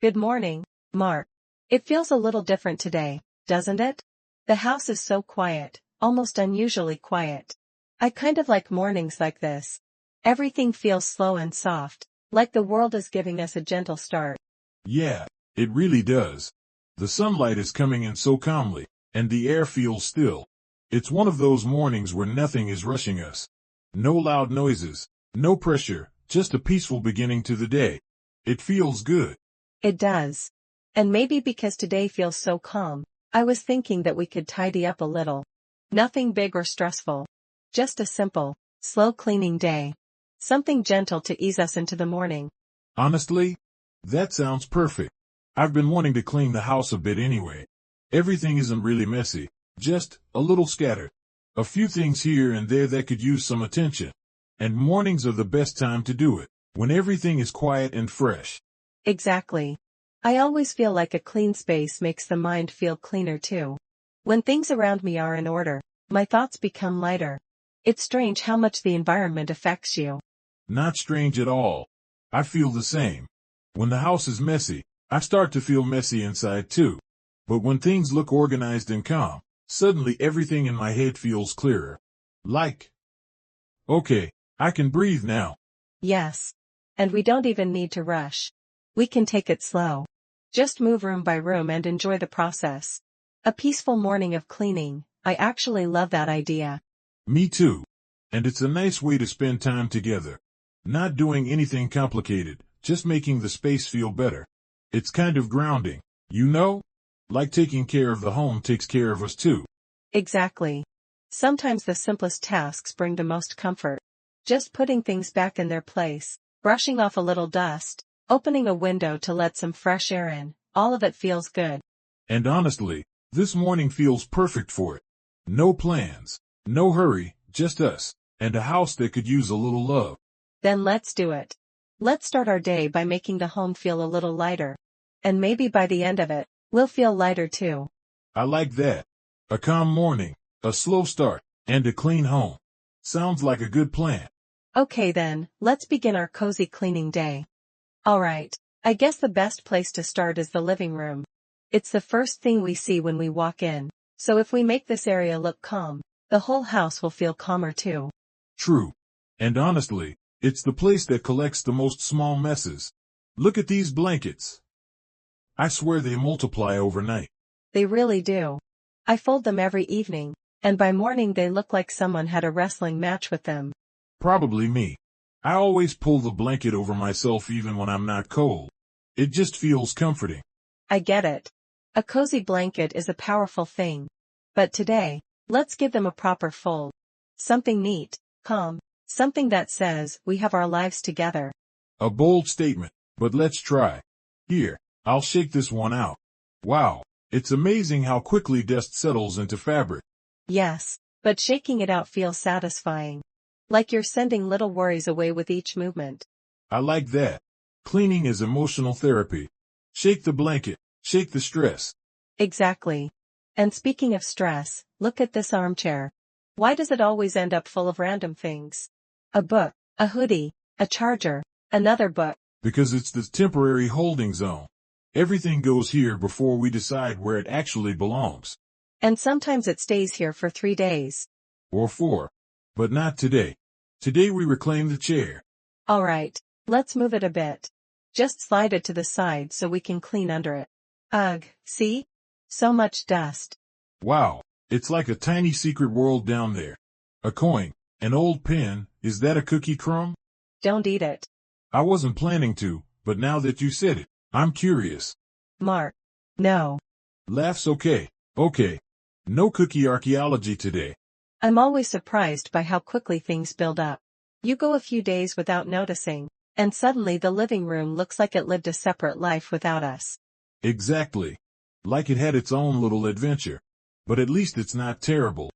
Good morning, Mark. It feels a little different today, doesn't it? The house is so quiet, almost unusually quiet. I kind of like mornings like this. Everything feels slow and soft, like the world is giving us a gentle start. Yeah, it really does. The sunlight is coming in so calmly, and the air feels still. It's one of those mornings where nothing is rushing us. No loud noises, no pressure, just a peaceful beginning to the day. It feels good. It does. And maybe because today feels so calm, I was thinking that we could tidy up a little. Nothing big or stressful. Just a simple, slow cleaning day. Something gentle to ease us into the morning. Honestly, that sounds perfect. I've been wanting to clean the house a bit anyway. Everything isn't really messy, just a little scattered. A few things here and there that could use some attention. And mornings are the best time to do it, when everything is quiet and fresh. Exactly. I always feel like a clean space makes the mind feel cleaner too. When things around me are in order, my thoughts become lighter. It's strange how much the environment affects you. Not strange at all. I feel the same. When the house is messy, I start to feel messy inside too. But when things look organized and calm, suddenly everything in my head feels clearer. Like, okay, I can breathe now. Yes. And we don't even need to rush. We can take it slow. Just move room by room and enjoy the process. A peaceful morning of cleaning, I actually love that idea. Me too. And it's a nice way to spend time together. Not doing anything complicated, just making the space feel better. It's kind of grounding, you know? Like taking care of the home takes care of us too. Exactly. Sometimes the simplest tasks bring the most comfort. Just putting things back in their place, brushing off a little dust, opening a window to let some fresh air in, all of it feels good. And honestly, this morning feels perfect for it. No plans, no hurry, just us, and a house that could use a little love. Then let's do it. Let's start our day by making the home feel a little lighter. And maybe by the end of it, we'll feel lighter too. I like that. A calm morning, a slow start, and a clean home. Sounds like a good plan. Okay then, let's begin our cozy cleaning day. Alright, I guess the best place to start is the living room. It's the first thing we see when we walk in, so if we make this area look calm, the whole house will feel calmer too. True. And honestly, it's the place that collects the most small messes. Look at these blankets. I swear they multiply overnight. They really do. I fold them every evening, and by morning they look like someone had a wrestling match with them. Probably me. I always pull the blanket over myself even when I'm not cold. It just feels comforting. I get it. A cozy blanket is a powerful thing. But today, let's give them a proper fold. Something neat, calm, something that says we have our lives together. A bold statement, but let's try. Here, I'll shake this one out. Wow, it's amazing how quickly dust settles into fabric. Yes, but shaking it out feels satisfying. Like you're sending little worries away with each movement. I like that. Cleaning is emotional therapy. Shake the blanket, shake the stress. Exactly. And speaking of stress, look at this armchair. Why does it always end up full of random things? A book, a hoodie, a charger, another book. Because it's the temporary holding zone. Everything goes here before we decide where it actually belongs. And sometimes it stays here for 3 days. Or 4. But not today. Today we reclaim the chair. Alright, let's move it a bit. Just slide it to the side so we can clean under it. Ugh, see? So much dust. Wow, it's like a tiny secret world down there. A coin, an old pen, is that a cookie crumb? Don't eat it. I wasn't planning to, but now that you said it, I'm curious. Mark. No. Laughs okay. Okay. No cookie archaeology today. I'm always surprised by how quickly things build up. You go a few days without noticing, and suddenly the living room looks like it lived a separate life without us. Exactly. Like it had its own little adventure. But at least it's not terrible.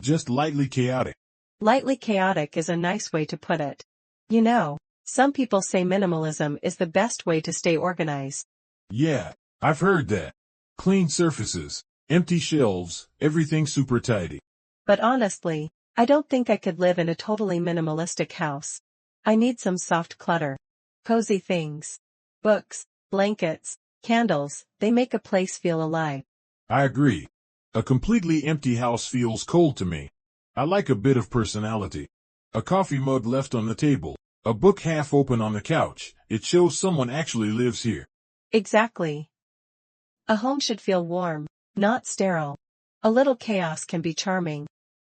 Just lightly chaotic. Lightly chaotic is a nice way to put it. You know, some people say minimalism is the best way to stay organized. Yeah, I've heard that. Clean surfaces, empty shelves, everything super tidy. But honestly, I don't think I could live in a totally minimalistic house. I need some soft clutter. Cozy things. Books, blankets, Candles, they make a place feel alive. I agree. A completely empty house feels cold to me. I like a bit of personality. A coffee mug left on the table. A book half open on the couch. It shows someone actually lives here. Exactly. A home should feel warm, not sterile. A little chaos can be charming.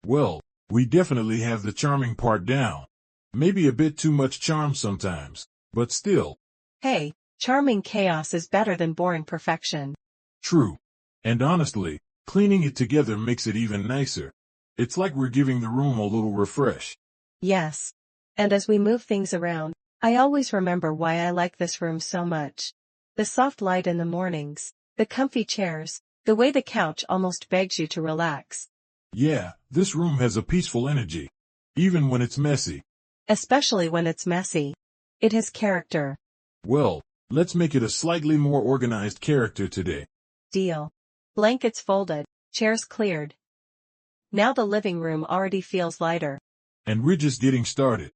Well, we definitely have the charming part down. Maybe a bit too much charm sometimes, but still. Hey, charming chaos is better than boring perfection. True. And honestly, cleaning it together makes it even nicer. It's like we're giving the room a little refresh. Yes. And as we move things around, I always remember why I like this room so much. The soft light in the mornings, the comfy chairs, the way the couch almost begs you to relax. Yeah, this room has a peaceful energy. Even when it's messy. Especially when it's messy. It has character. Well, let's make it a slightly more organized character today. Deal. Blankets folded, chairs cleared. Now the living room already feels lighter. And we're just getting started.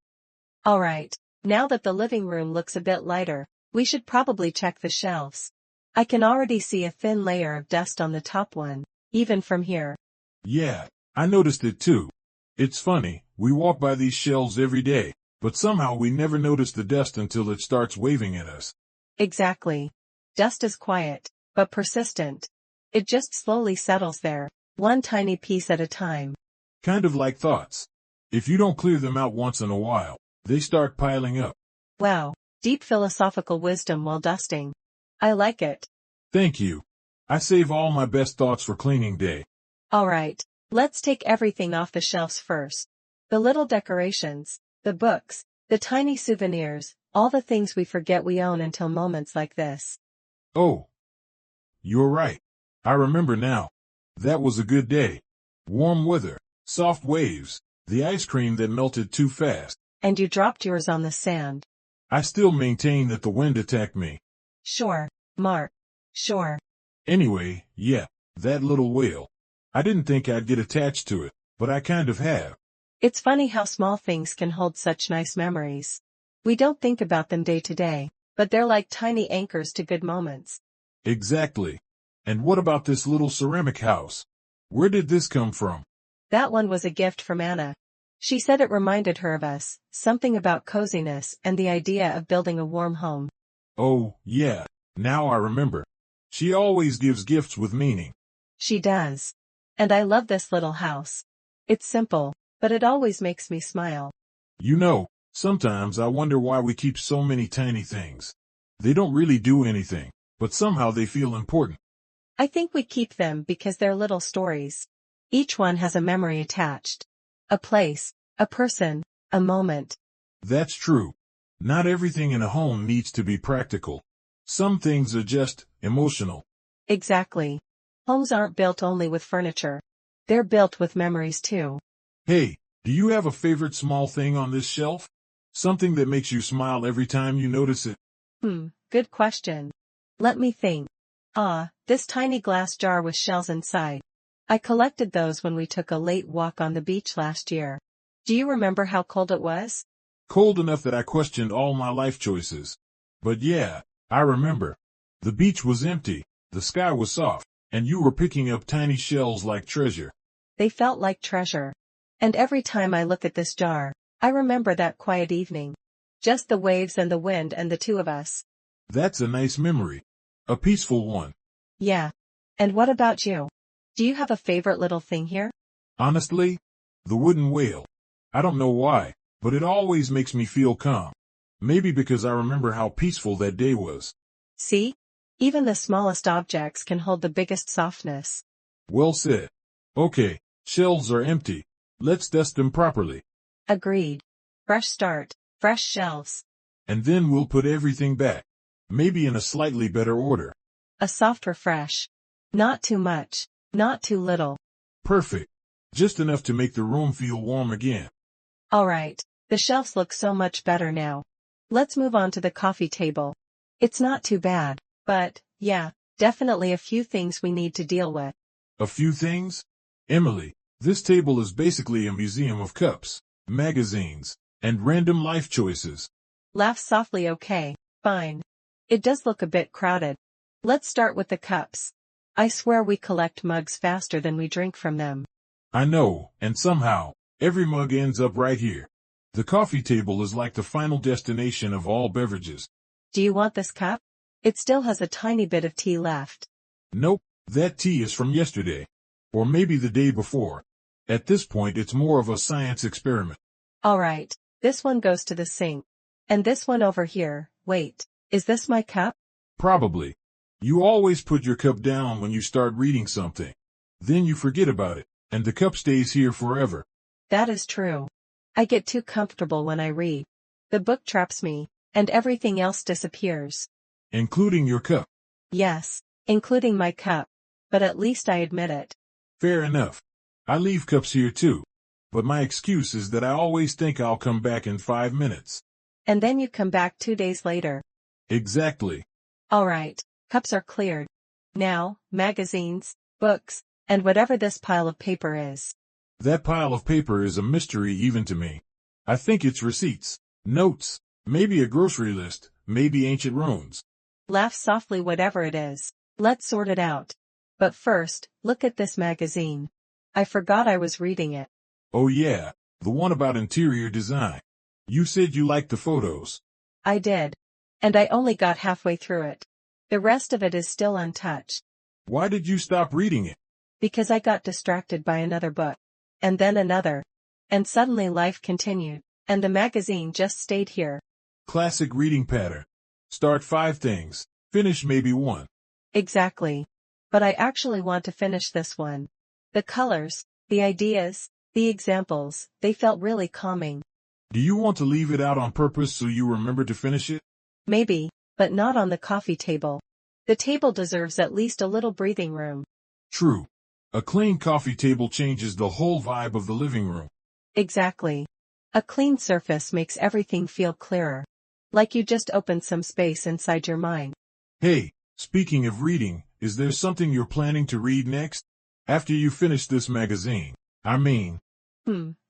Alright, now that the living room looks a bit lighter, we should probably check the shelves. I can already see a thin layer of dust on the top one, even from here. Yeah, I noticed it too. It's funny, we walk by these shelves every day, but somehow we never notice the dust until it starts waving at us. Exactly. Dust is quiet, but persistent. It just slowly settles there, one tiny piece at a time. Kind of like thoughts. If you don't clear them out once in a while, they start piling up. Wow, deep philosophical wisdom while dusting. I like it. Thank you. I save all my best thoughts for cleaning day. Alright, let's take everything off the shelves first. The little decorations, the books, the tiny souvenirs, all the things we forget we own until moments like this. Oh. You're right. I remember now. That was a good day. Warm weather, soft waves, the ice cream that melted too fast. And you dropped yours on the sand. I still maintain that the wind attacked me. Sure, Mark. Sure. Anyway, yeah, that little whale. I didn't think I'd get attached to it, but I kind of have. It's funny how small things can hold such nice memories. We don't think about them day to day, but they're like tiny anchors to good moments. Exactly. And what about this little ceramic house? Where did this come from? That one was a gift from Anna. She said it reminded her of us, something about coziness and the idea of building a warm home. Oh, yeah, now I remember. She always gives gifts with meaning. She does. And I love this little house. It's simple, but it always makes me smile. You know, sometimes I wonder why we keep so many tiny things. They don't really do anything, but somehow they feel important. I think we keep them because they're little stories. Each one has a memory attached. A place, a person, a moment. That's true. Not everything in a home needs to be practical. Some things are just emotional. Exactly. Homes aren't built only with furniture. They're built with memories too. Hey, do you have a favorite small thing on this shelf? Something that makes you smile every time you notice it? Good question. Let me think. This tiny glass jar with shells inside. I collected those when we took a late walk on the beach last year. Do you remember how cold it was? Cold enough that I questioned all my life choices. But yeah, I remember. The beach was empty, the sky was soft, and you were picking up tiny shells like treasure. They felt like treasure. And every time I look at this jar, I remember that quiet evening. Just the waves and the wind and the two of us. That's a nice memory. A peaceful one. Yeah. And what about you? Do you have a favorite little thing here? Honestly, the wooden whale. I don't know why, but it always makes me feel calm. Maybe because I remember how peaceful that day was. See? Even the smallest objects can hold the biggest softness. Well said. Okay, shelves are empty. Let's dust them properly. Agreed. Fresh start, fresh shelves. And then we'll put everything back. Maybe in a slightly better order. A soft refresh. Not too much, not too little. Perfect. Just enough to make the room feel warm again. Alright, the shelves look so much better now. Let's move on to the coffee table. It's not too bad, but, yeah, definitely a few things we need to deal with. A few things? Emily, this table is basically a museum of cups, magazines, and random life choices. Laugh softly. Okay, fine. It does look a bit crowded. Let's start with the cups. I swear we collect mugs faster than we drink from them. I know, and somehow, every mug ends up right here. The coffee table is like the final destination of all beverages. Do you want this cup? It still has a tiny bit of tea left. Nope, that tea is from yesterday. Or maybe the day before. At this point it's more of a science experiment. Alright, this one goes to the sink. And this one over here, wait, is this my cup? Probably. You always put your cup down when you start reading something. Then you forget about it, and the cup stays here forever. That is true. I get too comfortable when I read. The book traps me, and everything else disappears. Including your cup. Yes, including my cup. But at least I admit it. Fair enough. I leave cups here too. But my excuse is that I always think I'll come back in 5 minutes. And then you come back 2 days later. Exactly. Alright, cups are cleared. Now, magazines, books, and whatever this pile of paper is. That pile of paper is a mystery even to me. I think it's receipts, notes, maybe a grocery list, maybe ancient runes. Laugh softly whatever it is. Let's sort it out. But first, look at this magazine. I forgot I was reading it. Oh yeah, the one about interior design. You said you liked the photos. I did. And I only got halfway through it. The rest of it is still untouched. Why did you stop reading it? Because I got distracted by another book. And then another. And suddenly life continued, and the magazine just stayed here. Classic reading pattern. Start 5 things, finish maybe 1. Exactly. But I actually want to finish this one. The colors, the ideas, the examples, they felt really calming. Do you want to leave it out on purpose so you remember to finish it? Maybe, but not on the coffee table. The table deserves at least a little breathing room. True. A clean coffee table changes the whole vibe of the living room. Exactly. A clean surface makes everything feel clearer. Like you just opened some space inside your mind. Hey, speaking of reading, is there something you're planning to read next? After you finish this magazine, I mean.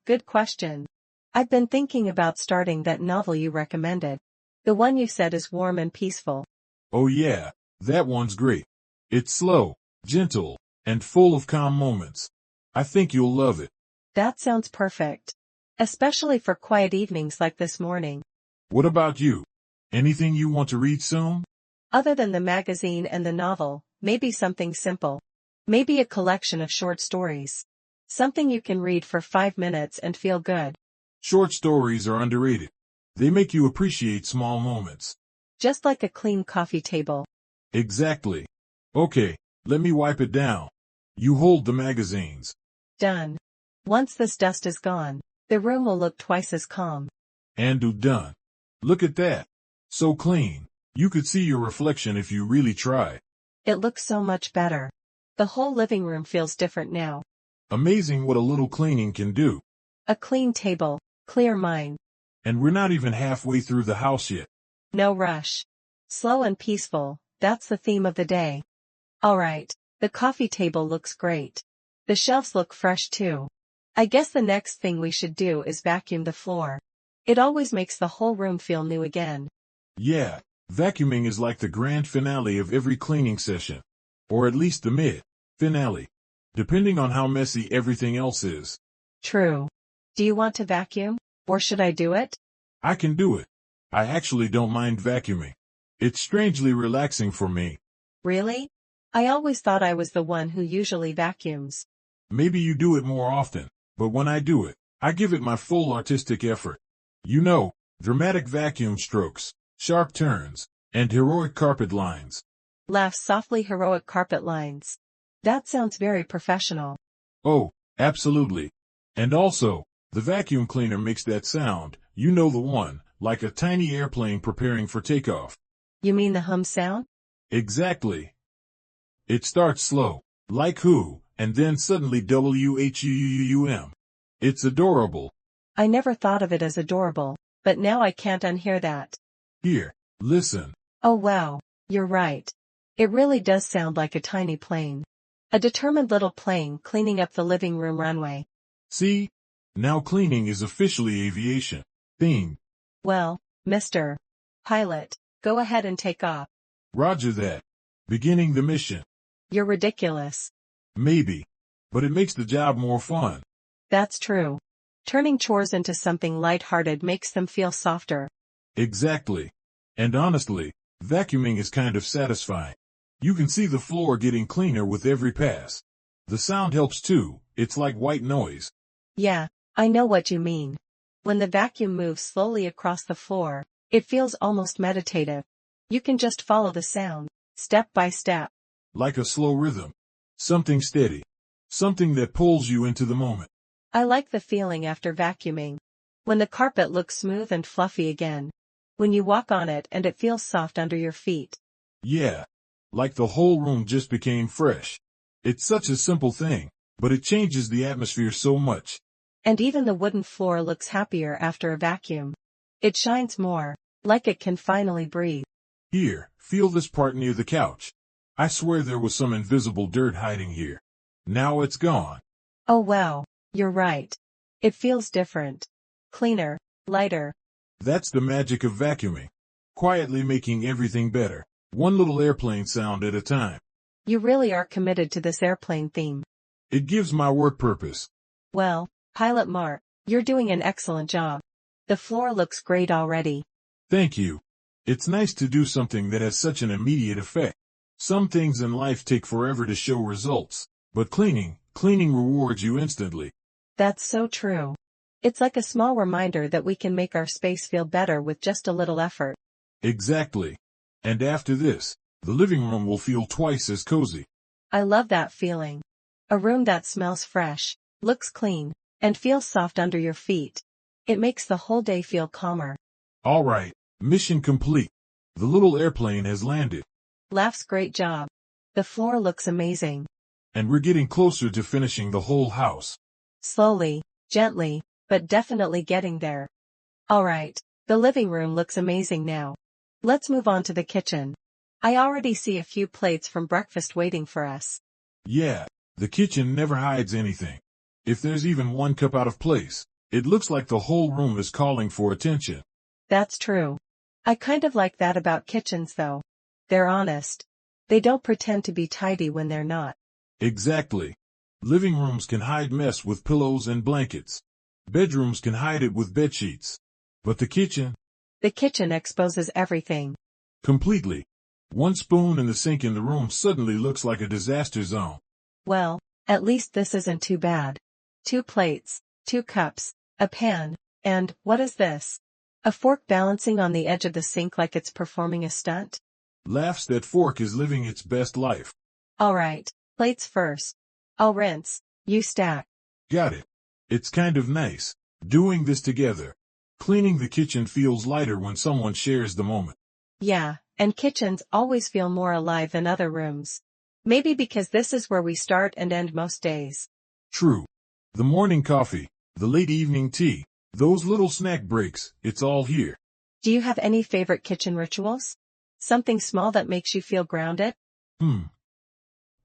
Good question. I've been thinking about starting that novel you recommended. The one you said is warm and peaceful. Oh yeah, that one's great. It's slow, gentle, and full of calm moments. I think you'll love it. That sounds perfect. Especially for quiet evenings like this morning. What about you? Anything you want to read soon? Other than the magazine and the novel, maybe something simple. Maybe a collection of short stories. Something you can read for 5 minutes and feel good. Short stories are underrated. They make you appreciate small moments. Just like a clean coffee table. Exactly. Okay, let me wipe it down. You hold the magazines. Done. Once this dust is gone, the room will look twice as calm. And done. Look at that. So clean. You could see your reflection if you really tried. It looks so much better. The whole living room feels different now. Amazing what a little cleaning can do. A clean table, clear mind. And we're not even halfway through the house yet. No rush. Slow and peaceful, that's the theme of the day. Alright, the coffee table looks great. The shelves look fresh too. I guess the next thing we should do is vacuum the floor. It always makes the whole room feel new again. Yeah, vacuuming is like the grand finale of every cleaning session. Or at least the mid-finale. Depending on how messy everything else is. True. Do you want to vacuum? Or should I do it? I can do it. I actually don't mind vacuuming. It's strangely relaxing for me. Really? I always thought I was the one who usually vacuums. Maybe you do it more often, but when I do it, I give it my full artistic effort. You know, dramatic vacuum strokes, sharp turns, and heroic carpet lines. Laugh softly, heroic carpet lines. That sounds very professional. Oh, absolutely. And also, the vacuum cleaner makes that sound, you know the one, like a tiny airplane preparing for takeoff. You mean the hum sound? Exactly. It starts slow, like who, and then suddenly WHUUUM. It's adorable. I never thought of it as adorable, but now I can't unhear that. Here, listen. Oh wow, you're right. It really does sound like a tiny plane. A determined little plane cleaning up the living room runway. See? Now cleaning is officially aviation themed. Well, Mr. Pilot, go ahead and take off. Roger that. Beginning the mission. You're ridiculous. Maybe. But it makes the job more fun. That's true. Turning chores into something lighthearted makes them feel softer. Exactly. And honestly, vacuuming is kind of satisfying. You can see the floor getting cleaner with every pass. The sound helps too, it's like white noise. Yeah, I know what you mean. When the vacuum moves slowly across the floor, it feels almost meditative. You can just follow the sound, step by step. Like a slow rhythm. Something steady. Something that pulls you into the moment. I like the feeling after vacuuming. When the carpet looks smooth and fluffy again. When you walk on it and it feels soft under your feet. Yeah. Like the whole room just became fresh. It's such a simple thing, but it changes the atmosphere so much. And even the wooden floor looks happier after a vacuum. It shines more, like it can finally breathe. Here, feel this part near the couch. I swear there was some invisible dirt hiding here. Now it's gone. Oh wow, you're right. It feels different. Cleaner, lighter. That's the magic of vacuuming. Quietly making everything better. One little airplane sound at a time. You really are committed to this airplane theme. It gives my work purpose. Well, Pilot Mark, you're doing an excellent job. The floor looks great already. Thank you. It's nice to do something that has such an immediate effect. Some things in life take forever to show results, but cleaning rewards you instantly. That's so true. It's like a small reminder that we can make our space feel better with just a little effort. Exactly. And after this, the living room will feel twice as cozy. I love that feeling. A room that smells fresh, looks clean, and feels soft under your feet. It makes the whole day feel calmer. All right, mission complete. The little airplane has landed. Laughs, great job. The floor looks amazing. And we're getting closer to finishing the whole house. Slowly, gently, but definitely getting there. All right, the living room looks amazing now. Let's move on to the kitchen. I already see a few plates from breakfast waiting for us. Yeah, the kitchen never hides anything. If there's even one cup out of place, it looks like the whole room is calling for attention. That's true. I kind of like that about kitchens though. They're honest. They don't pretend to be tidy when they're not. Exactly. Living rooms can hide mess with pillows and blankets. Bedrooms can hide it with bedsheets. But the kitchen? The kitchen exposes everything. Completely. One spoon in the sink in the room suddenly looks like a disaster zone. Well, at least this isn't too bad. 2 plates, 2 cups, a pan, and, what is this? A fork balancing on the edge of the sink like it's performing a stunt? Laughs, that fork is living its best life. Alright, plates first. I'll rinse, you stack. Got it. It's kind of nice, doing this together. Cleaning the kitchen feels lighter when someone shares the moment. Yeah, and kitchens always feel more alive than other rooms. Maybe because this is where we start and end most days. True. The morning coffee, the late evening tea, those little snack breaks, it's all here. Do you have any favorite kitchen rituals? Something small that makes you feel grounded?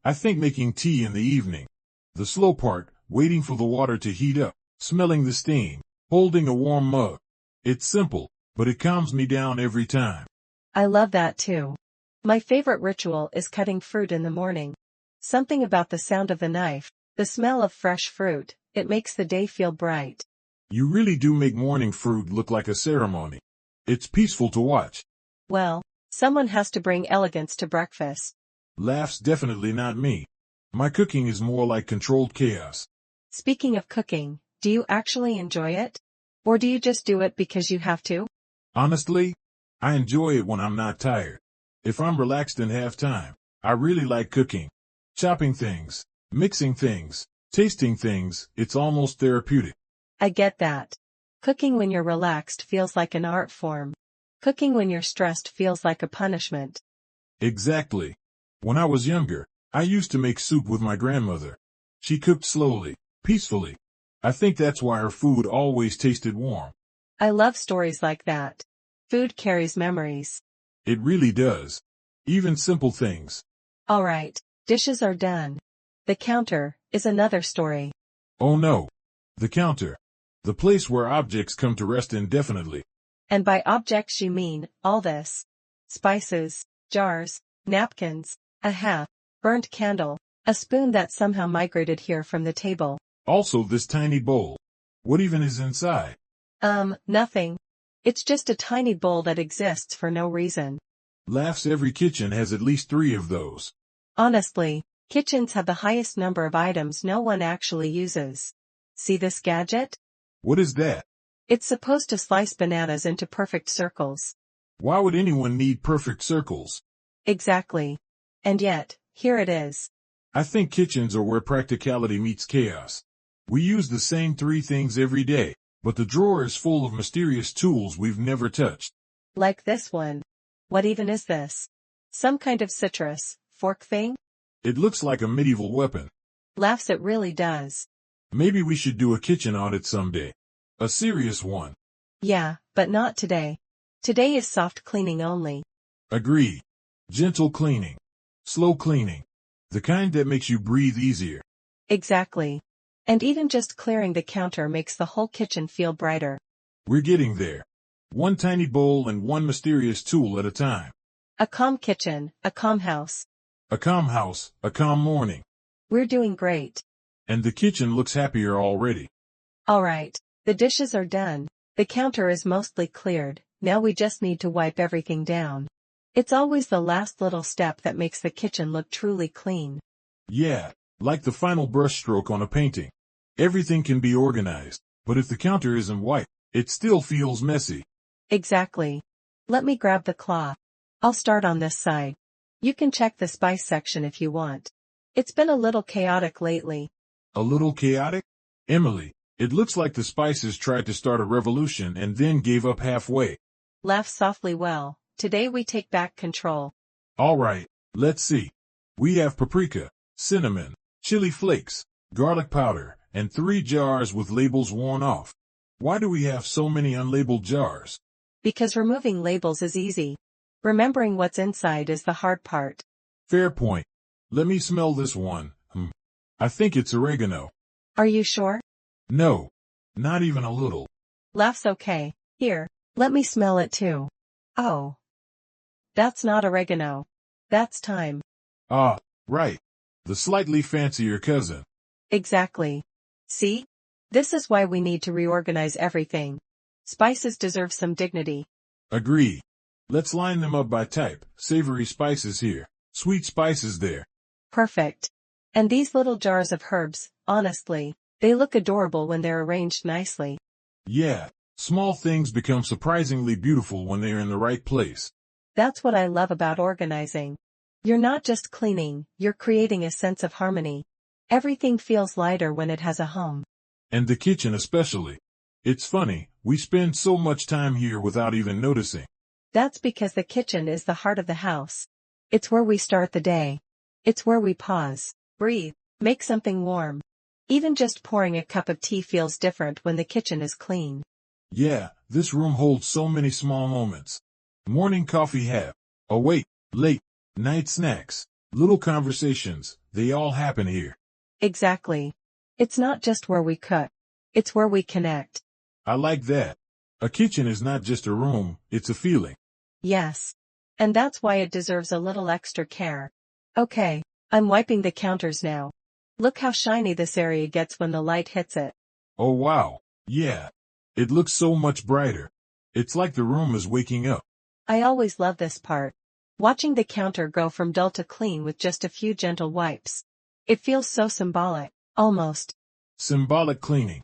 I think making tea in the evening. The slow part, waiting for the water to heat up, smelling the steam, holding a warm mug. It's simple, but it calms me down every time. I love that too. My favorite ritual is cutting fruit in the morning. Something about the sound of the knife, the smell of fresh fruit, it makes the day feel bright. You really do make morning fruit look like a ceremony. It's peaceful to watch. Well, someone has to bring elegance to breakfast. Laughs, definitely not me. My cooking is more like controlled chaos. Speaking of cooking, do you actually enjoy it? Or do you just do it because you have to? Honestly, I enjoy it when I'm not tired. If I'm relaxed and have time, I really like cooking. Chopping things, mixing things, tasting things, it's almost therapeutic. I get that. Cooking when you're relaxed feels like an art form. Cooking when you're stressed feels like a punishment. Exactly. When I was younger, I used to make soup with my grandmother. She cooked slowly, peacefully. I think that's why her food always tasted warm. I love stories like that. Food carries memories. It really does. Even simple things. Alright, dishes are done. The counter is another story. Oh no. The counter. The place where objects come to rest indefinitely. And by objects you mean all this. Spices, jars, napkins, A half burnt candle, a spoon that somehow migrated here from the table. Also this tiny bowl. What even is inside? Nothing. It's just a tiny bowl that exists for no reason. Laughs, every kitchen has at least 3 of those. Honestly, kitchens have the highest number of items no one actually uses. See this gadget? What is that? It's supposed to slice bananas into perfect circles. Why would anyone need perfect circles? Exactly. And yet, here it is. I think kitchens are where practicality meets chaos. We use the same 3 things every day, but the drawer is full of mysterious tools we've never touched. Like this one. What even is this? Some kind of citrus fork thing? It looks like a medieval weapon. Laughs, it really does. Maybe we should do a kitchen audit someday. A serious one. Yeah, but not today. Today is soft cleaning only. Agree. Gentle cleaning. Slow cleaning. The kind that makes you breathe easier. Exactly. And even just clearing the counter makes the whole kitchen feel brighter. We're getting there. One tiny bowl and one mysterious tool at a time. A calm kitchen, a calm house. A calm house, a calm morning. We're doing great. And the kitchen looks happier already. Alright, the dishes are done. The counter is mostly cleared. Now we just need to wipe everything down. It's always the last little step that makes the kitchen look truly clean. Yeah, like the final brushstroke on a painting. Everything can be organized, but if the counter isn't wiped, it still feels messy. Exactly. Let me grab the cloth. I'll start on this side. You can check the spice section if you want. It's been a little chaotic lately. A little chaotic? Emily, it looks like the spices tried to start a revolution and then gave up halfway. Laugh softly. Well, today we take back control. Alright, let's see. We have paprika, cinnamon, chili flakes, garlic powder, and 3 jars with labels worn off. Why do we have so many unlabeled jars? Because removing labels is easy. Remembering what's inside is the hard part. Fair point. Let me smell this one. I think it's oregano. Are you sure? No. Not even a little. Laughs. Okay. Here, let me smell it too. Oh. That's not oregano. That's thyme. Ah, right. The slightly fancier cousin. Exactly. See? This is why we need to reorganize everything. Spices deserve some dignity. Agree. Let's line them up by type. Savory spices here. Sweet spices there. Perfect. And these little jars of herbs, honestly, they look adorable when they're arranged nicely. Yeah, small things become surprisingly beautiful when they're in the right place. That's what I love about organizing. You're not just cleaning, you're creating a sense of harmony. Everything feels lighter when it has a home. And the kitchen especially. It's funny, we spend so much time here without even noticing. That's because the kitchen is the heart of the house. It's where we start the day. It's where we pause, breathe, make something warm. Even just pouring a cup of tea feels different when the kitchen is clean. Yeah, this room holds so many small moments. Morning coffee have. Oh wait, late, night snacks, little conversations, they all happen here. Exactly. It's not just where we cook. It's where we connect. I like that. A kitchen is not just a room, it's a feeling. Yes. And that's why it deserves a little extra care. Okay, I'm wiping the counters now. Look how shiny this area gets when the light hits it. Oh wow, yeah. It looks so much brighter. It's like the room is waking up. I always love this part. Watching the counter go from dull to clean with just a few gentle wipes. It feels so symbolic, almost. Symbolic cleaning.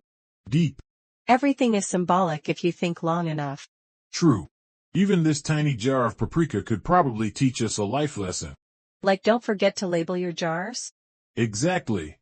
Deep. Everything is symbolic if you think long enough. True. Even this tiny jar of paprika could probably teach us a life lesson. Like don't forget to label your jars? Exactly.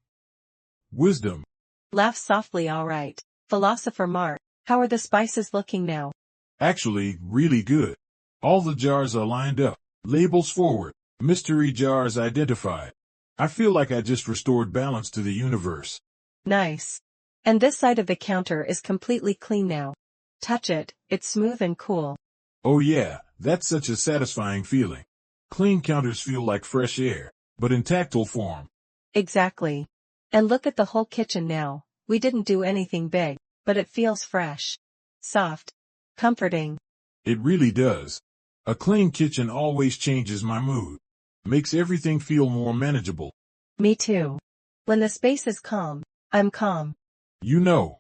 Wisdom. Laugh softly. Alright. Philosopher Mark, how are the spices looking now? Actually, really good. All the jars are lined up. Labels forward. Mystery jars identified. I feel like I just restored balance to the universe. Nice. And this side of the counter is completely clean now. Touch it, it's smooth and cool. Oh yeah, that's such a satisfying feeling. Clean counters feel like fresh air, but in tactile form. Exactly. And look at the whole kitchen now. We didn't do anything big, but it feels fresh. Soft. Comforting. It really does. A clean kitchen always changes my mood. Makes everything feel more manageable. Me too. When the space is calm, I'm calm. You know,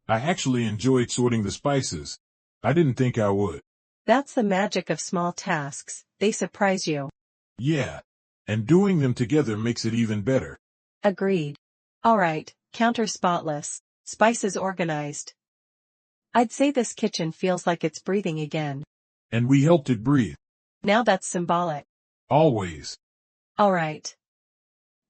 I actually enjoyed sorting the spices. I didn't think I would. That's the magic of small tasks, they surprise you. Yeah. And doing them together makes it even better. Agreed. Alright, counter spotless, spices organized. I'd say this kitchen feels like it's breathing again. And we helped it breathe. Now that's symbolic. Always. Alright.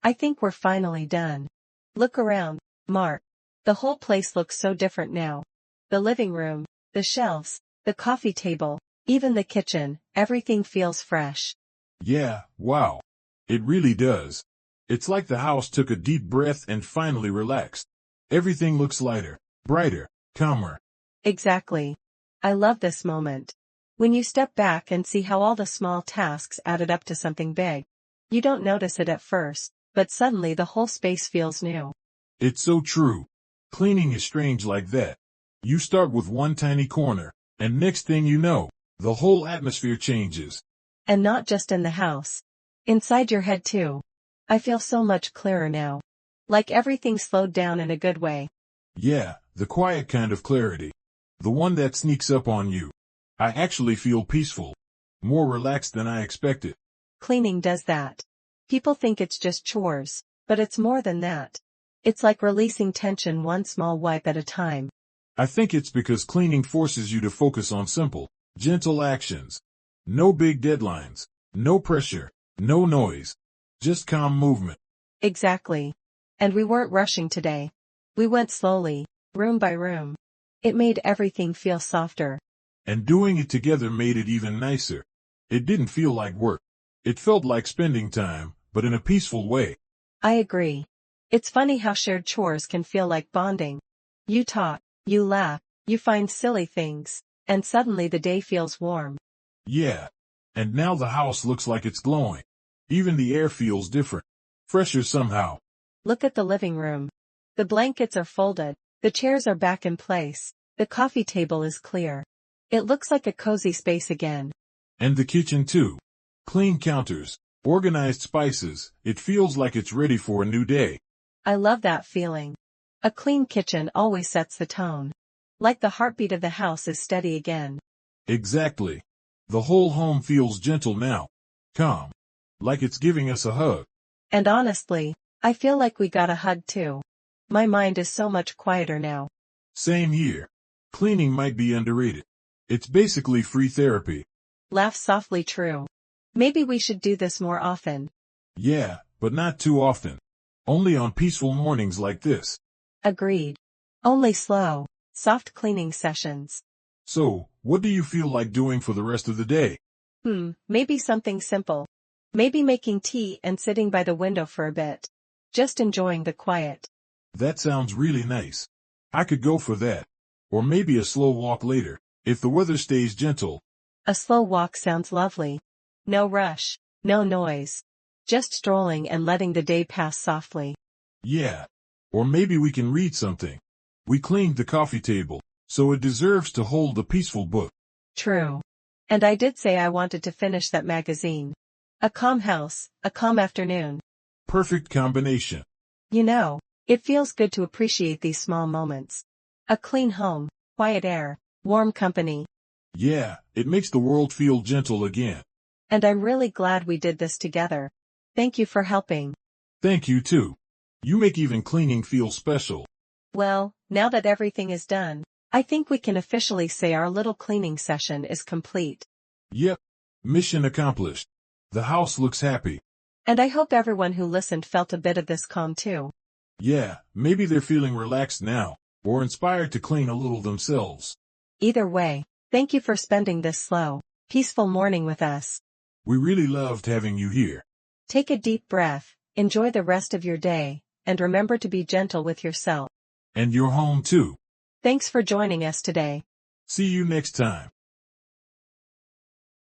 I think we're finally done. Look around, Mark. The whole place looks so different now. The living room, the shelves, the coffee table, even the kitchen, everything feels fresh. Yeah, wow. It really does. It's like the house took a deep breath and finally relaxed. Everything looks lighter, brighter, calmer. Exactly. I love this moment. When you step back and see how all the small tasks added up to something big. You don't notice it at first, but suddenly the whole space feels new. It's so true. Cleaning is strange like that. You start with one tiny corner, and next thing you know, the whole atmosphere changes. And not just in the house. Inside your head too. I feel so much clearer now. Like everything slowed down in a good way. Yeah, the quiet kind of clarity. The one that sneaks up on you. I actually feel peaceful. More relaxed than I expected. Cleaning does that. People think it's just chores, but it's more than that. It's like releasing tension one small wipe at a time. I think it's because cleaning forces you to focus on simple, gentle actions. No big deadlines, no pressure, no noise. Just calm movement. Exactly. And we weren't rushing today. We went slowly, room by room. It made everything feel softer. And doing it together made it even nicer. It didn't feel like work. It felt like spending time, but in a peaceful way. I agree. It's funny how shared chores can feel like bonding. You talk, you laugh, you find silly things, and suddenly the day feels warm. Yeah. And now the house looks like it's glowing. Even the air feels different. Fresher somehow. Look at the living room. The blankets are folded, the chairs are back in place, the coffee table is clear. It looks like a cozy space again. And the kitchen too. Clean counters, organized spices, it feels like it's ready for a new day. I love that feeling. A clean kitchen always sets the tone. Like the heartbeat of the house is steady again. Exactly. The whole home feels gentle now. Calm. Like it's giving us a hug. And honestly, I feel like we got a hug too. My mind is so much quieter now. Same here. Cleaning might be underrated. It's basically free therapy. Laugh softly true. Maybe we should do this more often. Yeah, but not too often. Only on peaceful mornings like this. Agreed. Only slow, soft cleaning sessions. So, what do you feel like doing for the rest of the day? Maybe something simple. Maybe making tea and sitting by the window for a bit. Just enjoying the quiet. That sounds really nice. I could go for that. Or maybe a slow walk later, if the weather stays gentle. A slow walk sounds lovely. No rush, no noise. Just strolling and letting the day pass softly. Yeah. Or maybe we can read something. We cleaned the coffee table, so it deserves to hold a peaceful book. True. And I did say I wanted to finish that magazine. A calm house, a calm afternoon. Perfect combination. You know, it feels good to appreciate these small moments. A clean home, quiet air, warm company. Yeah, it makes the world feel gentle again. And I'm really glad we did this together. Thank you for helping. Thank you too. You make even cleaning feel special. Well, now that everything is done, I think we can officially say our little cleaning session is complete. Yep. Mission accomplished. The house looks happy. And I hope everyone who listened felt a bit of this calm too. Yeah, maybe they're feeling relaxed now, or inspired to clean a little themselves. Either way, thank you for spending this slow, peaceful morning with us. We really loved having you here. Take a deep breath, enjoy the rest of your day, and remember to be gentle with yourself. And your home too. Thanks for joining us today. See you next time.